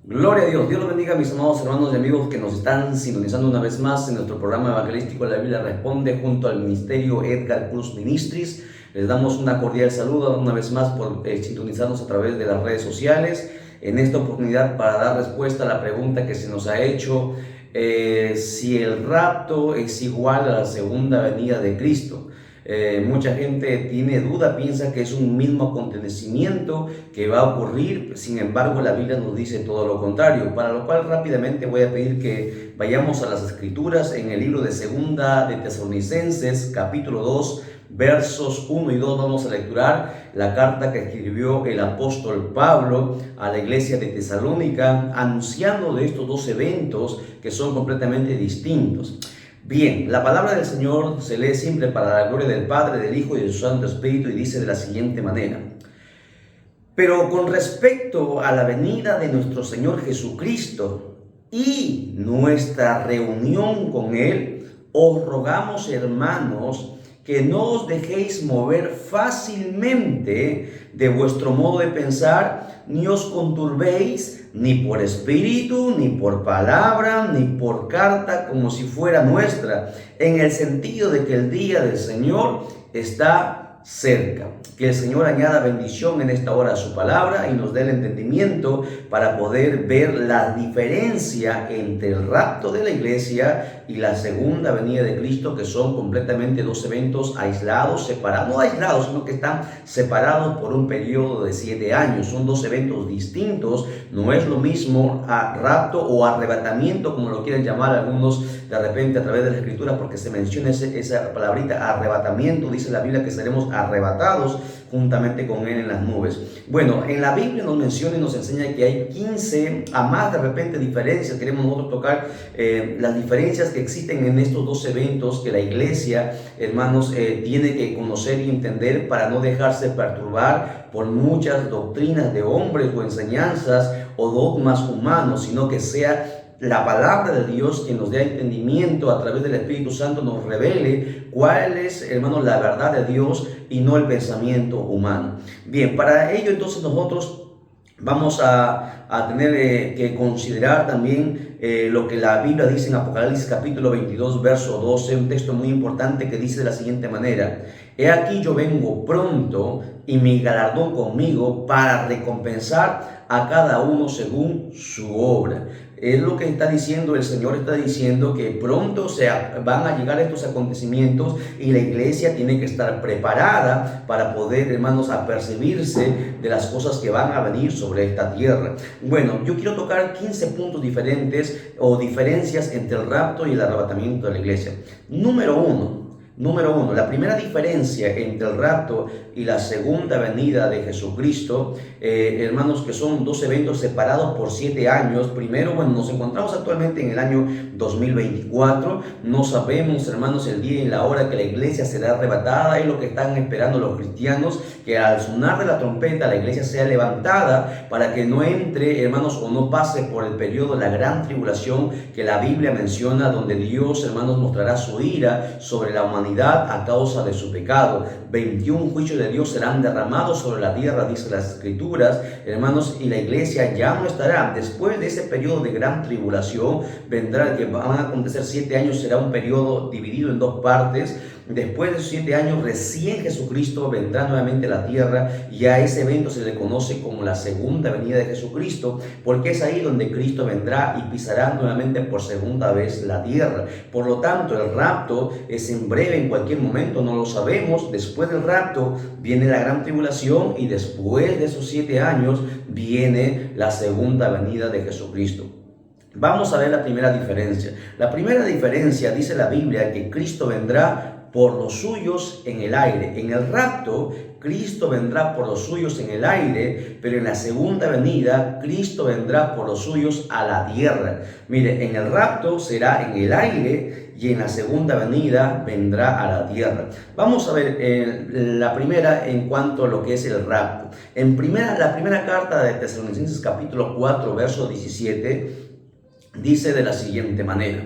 Gloria a Dios. Dios los bendiga, mis amados hermanos y amigos que nos están sintonizando una vez más en nuestro programa evangelístico La Biblia Responde junto al Ministerio Edgar Cruz Ministries. Les damos una cordial saludo una vez más por sintonizarnos a través de las redes sociales. En esta oportunidad para dar respuesta a la pregunta que se nos ha hecho, si el rapto es igual a la segunda venida de Cristo. Mucha gente tiene duda, piensa que es un mismo acontecimiento que va a ocurrir. Sin embargo, la Biblia nos dice todo lo contrario, para lo cual rápidamente voy a pedir que vayamos a las Escrituras en el libro de Segunda de Tesalonicenses, capítulo 2, versos 1 y 2. Vamos a lecturar la carta que escribió el apóstol Pablo a la iglesia de Tesalónica, anunciando de estos dos eventos que son completamente distintos. Bien, la palabra del Señor se lee siempre para la gloria del Padre, del Hijo y del Santo Espíritu, y dice de la siguiente manera: pero con respecto a la venida de nuestro Señor Jesucristo y nuestra reunión con Él, os rogamos, hermanos, que no os dejéis mover fácilmente de vuestro modo de pensar, ni os conturbéis ni por espíritu, ni por palabra, ni por carta, como si fuera nuestra, en el sentido de que el día del Señor está cerca. Que el Señor añada bendición en esta hora a su palabra y nos dé el entendimiento para poder ver la diferencia entre el rapto de la iglesia y la segunda venida de Cristo, que son completamente dos eventos aislados, separados, no aislados, sino que están separados por un periodo de 7 años. Son dos eventos distintos. No es lo mismo rapto o arrebatamiento, como lo quieren llamar algunos de repente a través de la Escritura, porque se menciona esa palabrita arrebatamiento. Dice la Biblia que seremos arrebatados juntamente con Él en las nubes. Bueno, en la Biblia nos menciona y nos enseña que hay 15 a más de repente diferencias. Queremos nosotros tocar las diferencias que existen en estos dos eventos que la iglesia, hermanos, tiene que conocer y entender para no dejarse perturbar por muchas doctrinas de hombres o enseñanzas o dogmas humanos, sino que sea la palabra de Dios quien nos dé entendimiento a través del Espíritu Santo, nos revele cuál es, hermanos, la verdad de Dios y no el pensamiento humano. Bien, para ello entonces nosotros vamos a tener que considerar también lo que la Biblia dice en Apocalipsis capítulo 22, verso 12, un texto muy importante que dice de la siguiente manera: he aquí yo vengo pronto y mi galardón conmigo para recompensar a cada uno según su obra. Es lo que está diciendo el Señor. Está diciendo que pronto van a llegar estos acontecimientos y la iglesia tiene que estar preparada para poder, hermanos, apercibirse de las cosas que van a venir sobre esta tierra. Bueno, yo quiero tocar 15 puntos diferentes o diferencias entre el rapto y el arrebatamiento de la iglesia. Número uno, la primera diferencia entre el rapto y la segunda venida de Jesucristo, hermanos, que son dos eventos separados por 7 años. Primero, bueno, nos encontramos actualmente en el año 2024. No sabemos, hermanos, el día y la hora que la iglesia será arrebatada. Es lo que están esperando los cristianos, que al sonar de la trompeta la iglesia sea levantada para que no entre, hermanos, o no pase por el periodo de la gran tribulación que la Biblia menciona, donde Dios, hermanos, mostrará su ira sobre la humanidad a causa de su pecado. 21 juicios de Dios serán derramados sobre la tierra, dice las Escrituras, hermanos, y la iglesia ya no estará. Después de ese periodo de gran tribulación vendrá, que van a acontecer 7 años, será un periodo dividido en 2 partes. Después de esos 7 años, recién Jesucristo vendrá nuevamente a la tierra, y a ese evento se le conoce como la segunda venida de Jesucristo, porque es ahí donde Cristo vendrá y pisará nuevamente por segunda vez la tierra. Por lo tanto, el rapto es en breve, en cualquier momento, no lo sabemos. Después del rapto viene la gran tribulación, y después de esos 7 años viene la segunda venida de Jesucristo. Vamos a ver la primera diferencia. La primera diferencia, dice la Biblia, que Cristo vendrá por los suyos en el aire. En el rapto, Cristo vendrá por los suyos en el aire, pero en la segunda venida, Cristo vendrá por los suyos a la tierra. Mire, en el rapto será en el aire, y en la segunda venida vendrá a la tierra. Vamos a ver la primera en cuanto a lo que es el rapto. La primera carta de Tesalonicenses capítulo 4, verso 17, dice de la siguiente manera: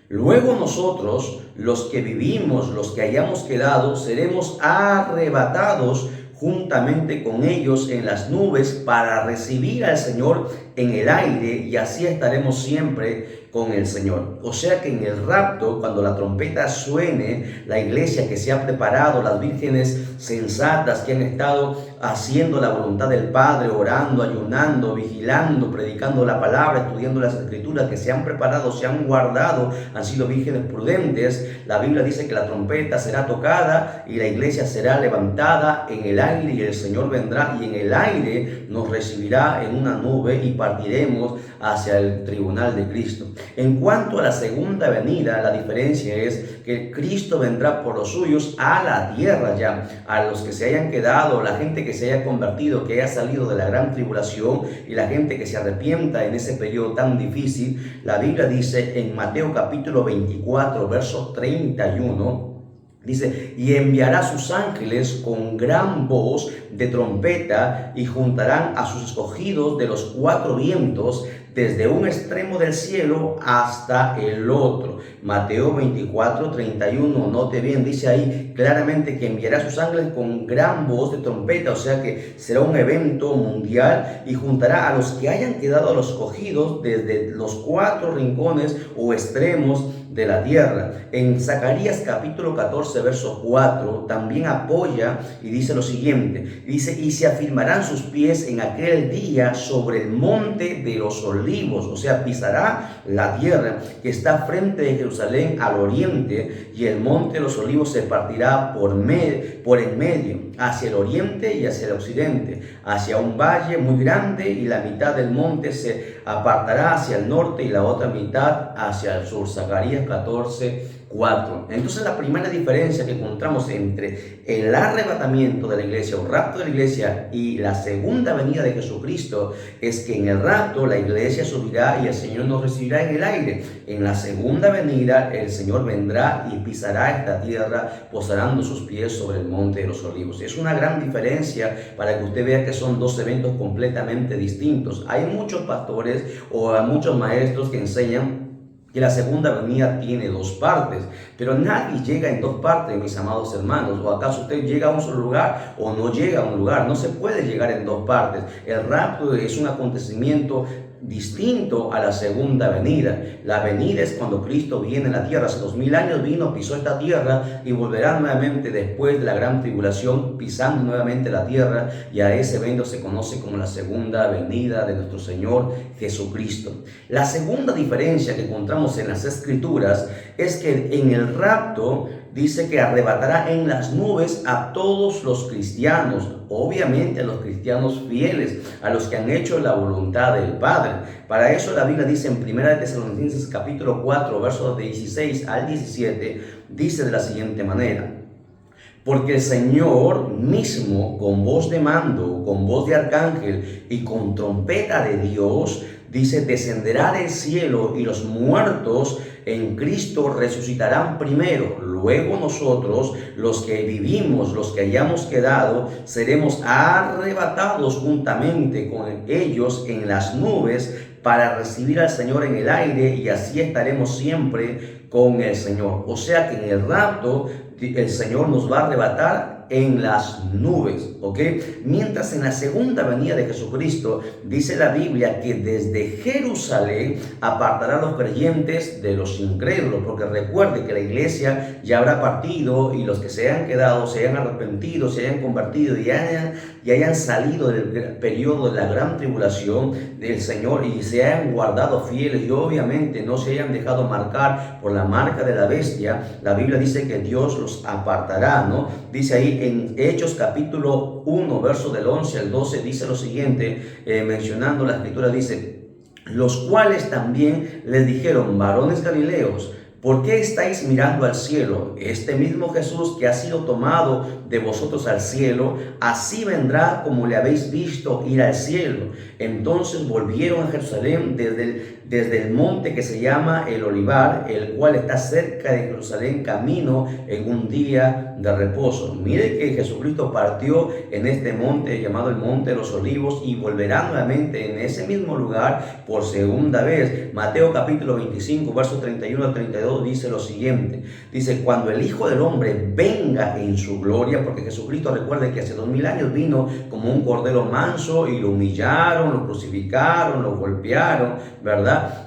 luego nosotros, los que vivimos, los que hayamos quedado, seremos arrebatados juntamente con ellos en las nubes para recibir al Señor en el aire, y así estaremos siempre con el Señor. O sea que en el rapto, cuando la trompeta suene, la iglesia que se ha preparado, las vírgenes sensatas que han estado haciendo la voluntad del Padre, orando, ayunando, vigilando, predicando la palabra, estudiando las Escrituras, que se han preparado, se han guardado, han sido vírgenes prudentes. La Biblia dice que la trompeta será tocada y la iglesia será levantada en el aire, y el Señor vendrá y en el aire nos recibirá en una nube y partiremos hacia el tribunal de Cristo. En cuanto a la segunda venida, la diferencia es que Cristo vendrá por los suyos a la tierra ya, a los que se hayan quedado, la gente que se haya convertido, que haya salido de la gran tribulación, y la gente que se arrepienta en ese periodo tan difícil. La Biblia dice en Mateo capítulo 24, verso 31, dice: y enviará sus ángeles con gran voz de trompeta, y juntarán a sus escogidos de los cuatro vientos, desde un extremo del cielo hasta el otro. Mateo 24, 31, note bien, dice ahí claramente que enviará a sus ángeles con gran voz de trompeta, o sea que será un evento mundial, y juntará a los que hayan quedado, a los escogidos, desde los cuatro rincones o extremos de la tierra. En Zacarías capítulo 14, verso 4, también apoya y dice lo siguiente, dice: y se afirmarán sus pies en aquel día sobre el monte de los olivos, o sea, pisará la tierra que está frente de Jerusalén al oriente, y el monte de los olivos se partirá por en medio, hacia el oriente y hacia el occidente, hacia un valle muy grande, y la mitad del monte se apartará hacia el norte y la otra mitad hacia el sur. Zacarías 14, 4. Entonces, la primera diferencia que encontramos entre el arrebatamiento de la iglesia o rapto de la iglesia y la segunda venida de Jesucristo es que en el rapto la iglesia subirá y el Señor nos recibirá en el aire. En la segunda venida el Señor vendrá y pisará esta tierra, posarando sus pies sobre el monte de los olivos. Es una gran diferencia para que usted vea que son dos eventos completamente distintos. Hay muchos pastores o muchos maestros que enseñan que la segunda venida tiene dos partes, pero nadie llega en dos partes, mis amados hermanos. ¿O acaso usted llega a un solo lugar o no llega a un lugar? No se puede llegar en dos partes. El rapto es un acontecimiento distinto a la segunda venida. La venida es cuando Cristo viene a la tierra. Hace 2000 años vino, pisó esta tierra y volverá nuevamente después de la gran tribulación, pisando nuevamente la tierra, y a ese evento se conoce como la segunda venida de nuestro Señor Jesucristo. La segunda diferencia que encontramos en las Escrituras es que en el rapto dice que arrebatará en las nubes a todos los cristianos, obviamente a los cristianos fieles, a los que han hecho la voluntad del Padre. Para eso la Biblia dice en 1 Tesalonicenses capítulo 4, versos 16 al 17, dice de la siguiente manera: porque el Señor mismo, con voz de mando, con voz de arcángel y con trompeta de Dios, dice, descenderá del cielo, y los muertos en Cristo resucitarán primero. Luego nosotros, los que vivimos, los que hayamos quedado, seremos arrebatados juntamente con ellos en las nubes para recibir al Señor en el aire, y así estaremos siempre con el Señor. O sea que en el rapto el Señor nos va a arrebatar en las nubes, ¿ok? Mientras en la segunda venida de Jesucristo dice la Biblia que desde Jerusalén apartará a los creyentes de los incrédulos, porque recuerde que la iglesia ya habrá partido, y los que se hayan quedado, se hayan arrepentido, se hayan convertido y hayan salido del periodo de la gran tribulación del Señor y se hayan guardado fieles, y obviamente no se hayan dejado marcar por la marca de la bestia, la Biblia dice que Dios los apartará, ¿no? Dice ahí en Hechos capítulo 1, verso del 11 al 12, dice lo siguiente, mencionando la escritura, dice: los cuales también les dijeron: varones galileos, ¿por qué estáis mirando al cielo? Este mismo Jesús que ha sido tomado de vosotros al cielo, así vendrá como le habéis visto ir al cielo. Entonces volvieron a Jerusalén desde el monte que se llama el Olivar, el cual está cerca de Jerusalén, camino en un día de reposo. Mire que Jesucristo partió en este monte llamado el Monte de los Olivos, y volverá nuevamente en ese mismo lugar por segunda vez. Mateo capítulo 25, versos 31 al 32 Mateo dice lo siguiente, dice, cuando el Hijo del Hombre venga en su gloria, porque Jesucristo, recuerde que hace 2000 años vino como un cordero manso y lo humillaron, lo crucificaron, lo golpearon, ¿verdad?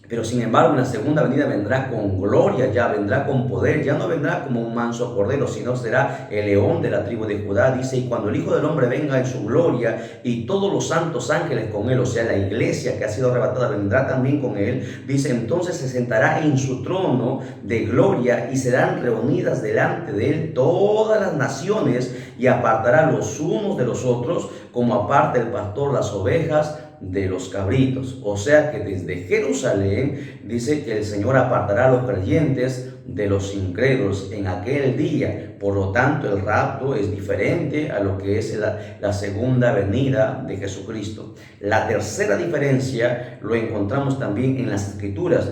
Pero sin embargo, en la segunda venida vendrá con gloria, ya vendrá con poder, ya no vendrá como un manso cordero, sino será el león de la tribu de Judá. Dice, y cuando el Hijo del Hombre venga en su gloria y todos los santos ángeles con él, o sea, la iglesia que ha sido arrebatada vendrá también con él, dice, entonces se sentará en su trono de gloria y serán reunidas delante de él todas las naciones y apartará los unos de los otros, como aparta el pastor las ovejas de los cabritos. O sea que desde Jerusalén dice que el Señor apartará a los creyentes de los incrédulos en aquel día. Por lo tanto, el rapto es diferente a lo que es la segunda venida de Jesucristo. La tercera diferencia lo encontramos también en las Escrituras.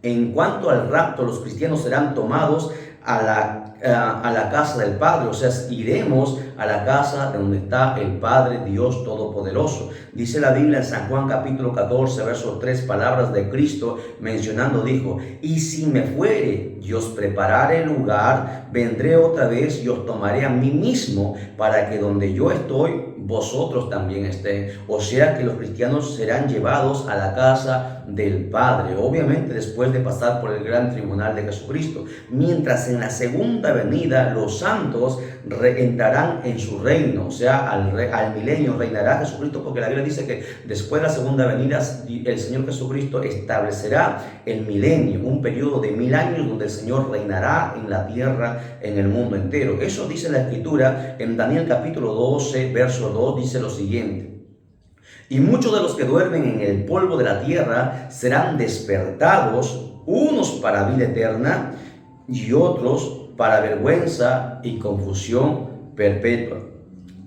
En cuanto al rapto, los cristianos serán tomados a la casa del Padre, o sea, iremos a la casa de donde está el Padre Dios Todopoderoso. Dice la Biblia en San Juan capítulo 14, verso 3, palabras de Cristo mencionando, dijo, y si me fuere y os preparare lugar, vendré otra vez y os tomaré a mí mismo, para que donde yo estoy, vosotros también estéis. O sea que los cristianos serán llevados a la casa del Padre, obviamente después de pasar por el gran tribunal de Jesucristo. Mientras en la segunda venida los santos entrarán en su reino, o sea, al milenio reinará Jesucristo, porque la Biblia dice que después de la segunda venida el Señor Jesucristo establecerá el milenio, un periodo de 1000 años donde el Señor reinará en la tierra, en el mundo entero. Eso dice la Escritura en Daniel capítulo 12, verso 2, dice lo siguiente. Y muchos de los que duermen en el polvo de la tierra serán despertados, unos para vida eterna y otros para vergüenza y confusión perpetua.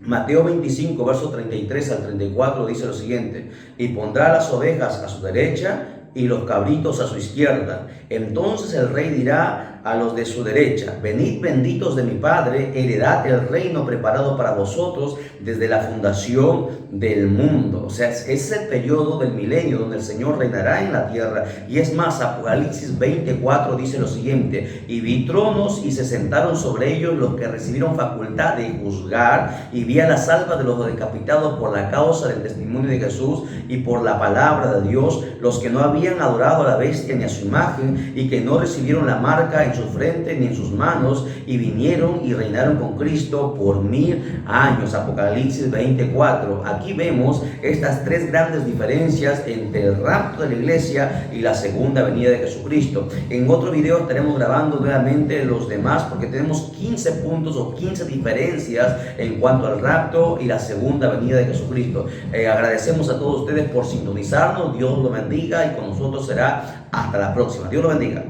Mateo 25, versos 33 al 34 dice lo siguiente, y pondrá las ovejas a su derecha y los cabritos a su izquierda. Entonces el rey dirá a los de su derecha, venid benditos de mi Padre, heredad el reino preparado para vosotros desde la fundación del mundo. O sea, es el periodo del milenio donde el Señor reinará en la tierra. Y es más, Apocalipsis 24 dice lo siguiente, y vi tronos y se sentaron sobre ellos los que recibieron facultad de juzgar, y vi a las almas de los decapitados por la causa del testimonio de Jesús y por la palabra de Dios, los que no habían adorado a la bestia ni a su imagen y que no recibieron la marca en su frente ni en sus manos, y vinieron y reinaron con Cristo por 1000 años. Apocalipsis 24. Aquí vemos estas tres grandes diferencias entre el rapto de la iglesia y la segunda venida de Jesucristo. En otro video estaremos grabando nuevamente los demás, porque tenemos 15 puntos o 15 diferencias en cuanto al rapto y la segunda venida de Jesucristo. Agradecemos a todos ustedes por sintonizarnos. Dios los bendiga y con nosotros será hasta la próxima. Dios los bendiga.